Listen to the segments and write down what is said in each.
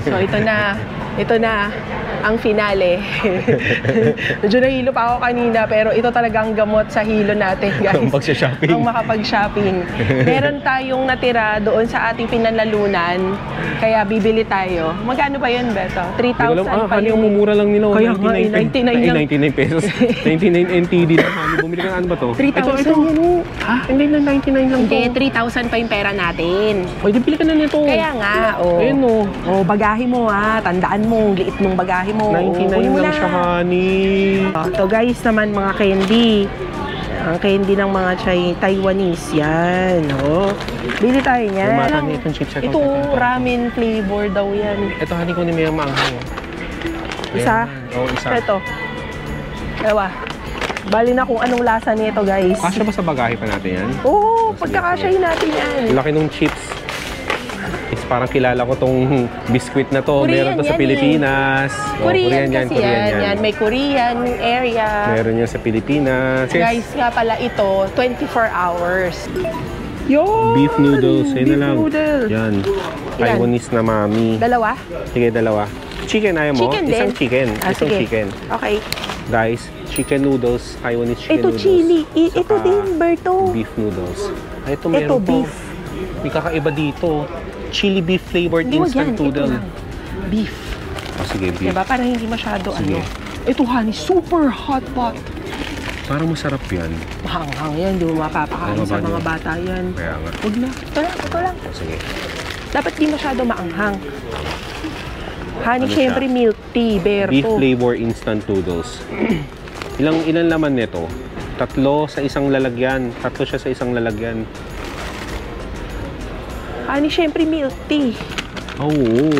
So, ito na ang finale. Medyo nahilo pa ako kanina, pero ito talagang gamot sa hilo natin, guys. Ang magsha-shopping. Ang makapag-shopping. Meron tayong natira doon sa ating pinanlalunan, kaya bibili tayo. Magkano ba yun, Beto? 3,000 pa yun. Ang mumura lang nila. Kaya nga, 99 pesos. 99 NTD lang. Bumili ka ano ba to? 3,000 yan. Ha? Hindi na 99 lang to. Hindi, 3,000 pa yung pera natin. Ay, bili ka na nito. Kaya nga, oh. Ayun, oh. Oh, bagahe mo, ha. Tandaan mo, liit ng bagahe mo. 99 lang siya, honey. Ito, guys, naman mga candy. Ang candy ng mga Taiwanese. Yan, oh. Bili tayo niyan. Lumatan niya itong chips. Ito, ramen flavor daw yan. Ito, honey, kunin mo yung maanghang. Isa? Oo, isa. Ito. Ewa. Bali na kung anong lasa nito, guys. Kasya ba sa bagahe pa natin yan? Oo, pagkakasyahin natin yan. Laki nung chips. Is parang kilala ko tong biscuit na to. Korean meron to sa yan Pilipinas. Korean kasi yan. May Korean area. Meron yan sa Pilipinas. Yes. Guys, nga pala ito, 24 hours. Yun! Beef noodles. Ayun na lang. Noodle. Yan. Taiwanese na mami. Dalawa? Sige, dalawa. Chicken ayaw mo? Chicken Isang din. chicken. Isang sige. chicken. Okay. Guys, chicken noodles. Taiwanese chicken Ito noodles. chili. Ito Saka din, Berto. beef noodles. Ay, ito Ito meron beef. May kakaiba dito. Chili beef flavored Hindi, wag yan. instant noodle. Ito lang. Beef. Oh, sige, beef. Diba? Para hindi masyado Sige. Ito, honey, super hot pot. Parang masarap yan. Mahanghang yan. Di mo mapapakain sa mga bata yan. Kaya nga. Huwag na. Ito lang. Sige. Dapat di masyado maanghang. Honey, Ano syempre siya? milk tea, Berto. Beef flavor instant noodles. Ilan laman nito? 3 sa isang lalagyan. 3 siya sa isang lalagyan. Honey, syempre milk tea. Oo.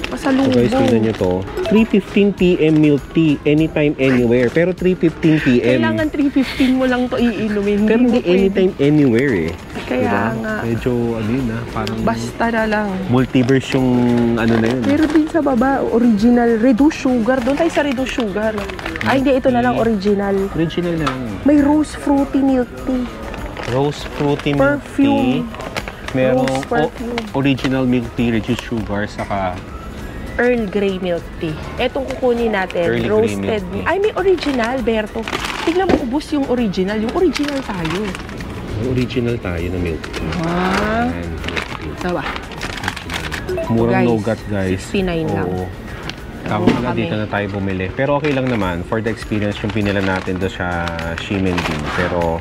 Pasalubong. So guys, tingnan nyo to. 3:15 PM milk tea. Anytime, anywhere. Pero 3:15 PM. Kailangan 3:15 mo lang to iinumin. Pero hindi anytime, anywhere eh. Kaya nga. Medyo, ano yun parang Basta na lang. multiverse yung ano na yun. Pero din sa baba, original, reduced sugar. Doon tayo sa reduced sugar. Ay, hindi. Ito na lang, original. Original lang. May rose fruity milk tea. Rose fruity milk Perfume. tea. Merong Rose perfume. original milk tea, reduced sugar, saka Earl Grey milk tea. Etong kukunin natin, Earl Grey roasted. milk tea. Ay, may original, Berto. Tignan mo, ubos yung original. Yung original tayo. original tayo na milk tea. Ah. Ayan. Sawa. Murang Guys, nougat, guys. 69 lang. Oo. Tama Oo, pala, kami. dito na tayo bumili. Pero okay lang naman. For the experience yung pinila natin doon sa Shimending. Pero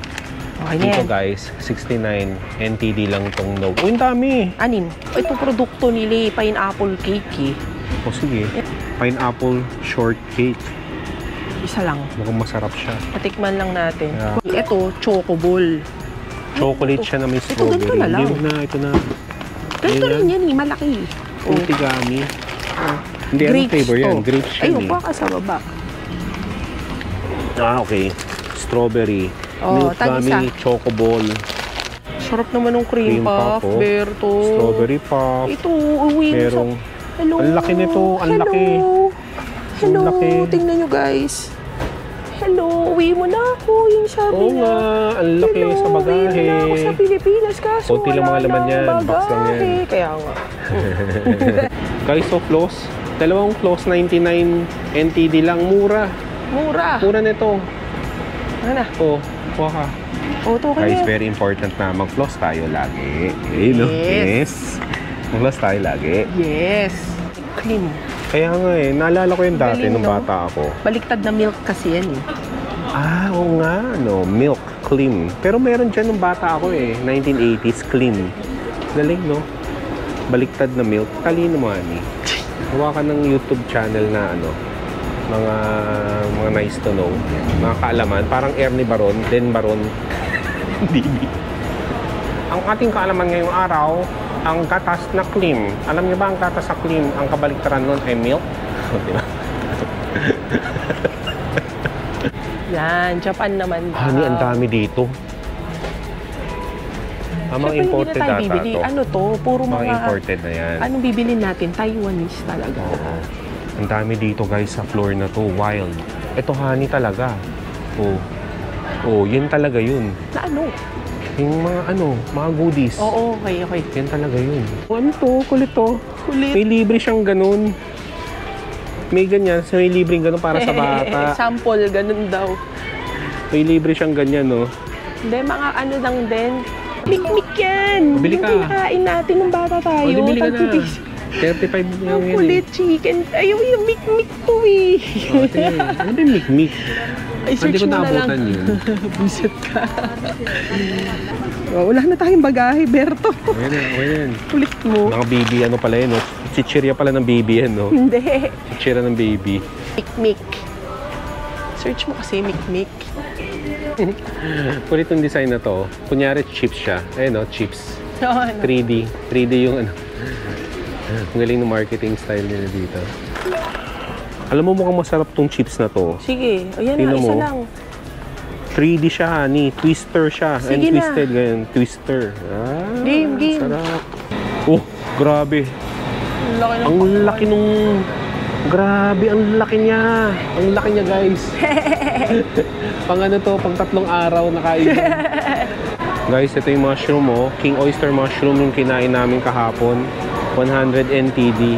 Okay na dito yan. guys, 69 NTD lang tong nougat. Uy, ang dami! Anin? Itong produkto nila, pineapple cake eh. O sige, pineapple shortcake. Isa lang. Mukhang masarap siya. Patikman lang natin. Yeah. Ito, choco ball. Chocolate siya na may Ito, strawberry. ganito na lang. Ito na. Ganito Ayan rin yan eh, malaki. Utigami. Hindi, anong flavor yan? Grapes siya Ayun, eh. kuha ka sa baba. Ah, okay. Strawberry. Oh, Milk tag-isa. gummy, choco ball. Sarap naman ng cream puff, oh. Berto. Strawberry puff. Ito, uwi mo sa... Merong... Hello. Ang laki nito, ang Hello. laki. Hello, Ang laki. tingnan nyo guys. Hello, uwi mo na ako. Yung sabi Oo na. nga, ang laki Hello, sa bagahe. uwi mo na ako sa Pilipinas kaso Konti lang mga laman yan, box lang yan. Kaya nga. Guys, so close. Dalawang close, 99 NTD lang. Mura. Mura. Mura nito. Ano na? Oh, kuha ka. Auto ka Guys, na. very important na mag-floss tayo lagi. Okay, no? Yes. Mag-floss tayo lagi. Yes. Cream. Kaya nga eh, naalala ko yung dati Galing, nung no? bata ako. Baliktad na milk kasi yan eh. Ah, oo nga, no, milk, clean. Pero meron dyan nung bata ako eh, 1980s, clean. Galing, no? Baliktad na milk. Talino mo, ani. Gawa ka ng YouTube channel na ano, mga nice to know, mga kaalaman. Parang Ernie Baron, then Baron, DB. Ang ating kaalaman ngayong araw, ang gatas na cream. Alam niyo ba ang gatas na cream, ang kabaliktaran nun ay milk? Diba? Yan, Japan naman. Honey, ang dami dito. Ang mga Siyempre, imported hindi na tayo data bibili. to. Ano to? Puro Mga mga... imported na yan. Anong bibilin natin? Taiwanese talaga. Oo. Ang dami dito guys sa floor na to. Wild. Ito honey talaga. Oh. Oh, yun talaga yun. Na ano? Yung mga mga goodies. Oo, okay. Yan talaga yun. Ano to? Kulit to. Kulit. May libre siyang ganun. May ganyan. So may libreng ganun para sa bata. Sample, ganun daw. May libre siyang ganyan, no? Hindi, mga ano lang din. Mikmik yan! Bili ka. Yung kinakain natin ng bata tayo. O, bili ka na. Pagtitis. 35 lang Ang yan kulit chicken. Ayaw yung mikmik po eh. Okay. Ano ba yung mikmik? Ay, Hindi search ko mo na lang. naabutan yun. Buset ka. Wala na tayong bagahe, Berto. Okay na yan. Kulit mo. Mga baby, ano pala yun, no? Chichirya pala ng baby yan, no? Hindi. Chichirya ng baby. Mikmik. Search mo kasi mikmik. Kulit yung design na to. Kunyari, chips siya. Ayun, no? Chips. So, ano? 3D. 3D yung ano. Ang galing ng marketing style nila dito. Alam mo mukhang masarap tong chips na to. Sige. O yan na, Tingnan isa mo. lang. 3D siya, honey. Twister siya. Sige And na. twisted, ganyan. Twister. Game. Sarap. Oh, grabe. Laki ng Ang laki nung... Grabe, ang laki niya. Ang laki niya, guys. Pang ano to, pang 3 araw nakain. Guys, ito yung mushroom, oh. King oyster mushroom yung kinain namin kahapon. 100 NTD.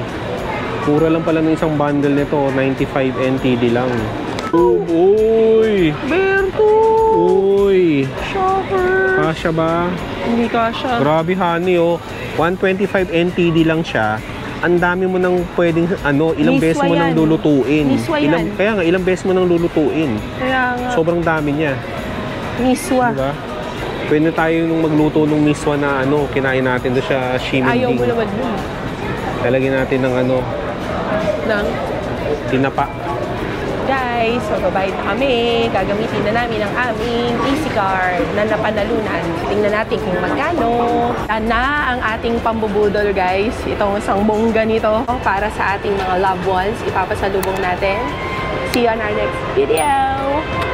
Pura lang pala ng isang bundle nito, 95 NTD lang. Uy! Berto! Uy! Shocker! Kasya ba? Hindi kasha. Grabe, honey, oh. 125 NTD lang siya. Ang dami mo nang pwedeng, ilang Miswa beses mo nang yan. lulutuin. Miswa yan. Kaya nga, ilang beses mo nang lulutuin. Kaya nga. Sobrang dami niya. Miswa. Diba? Pwede tayo nung magluto ng miswa na kinain natin doon sa Shimending. Ayaw mo naman dun. Talagyan natin ng Nang? tinapa. Guys, magbabayad na kami. Gagamitin na namin ang aming Easy Card na napanalunan. Tingnan natin kung magkano. Na ang ating pambubudol, guys. Itong isang bongga nito para sa ating mga loved ones. Ipapasalubong natin. See you on our next video.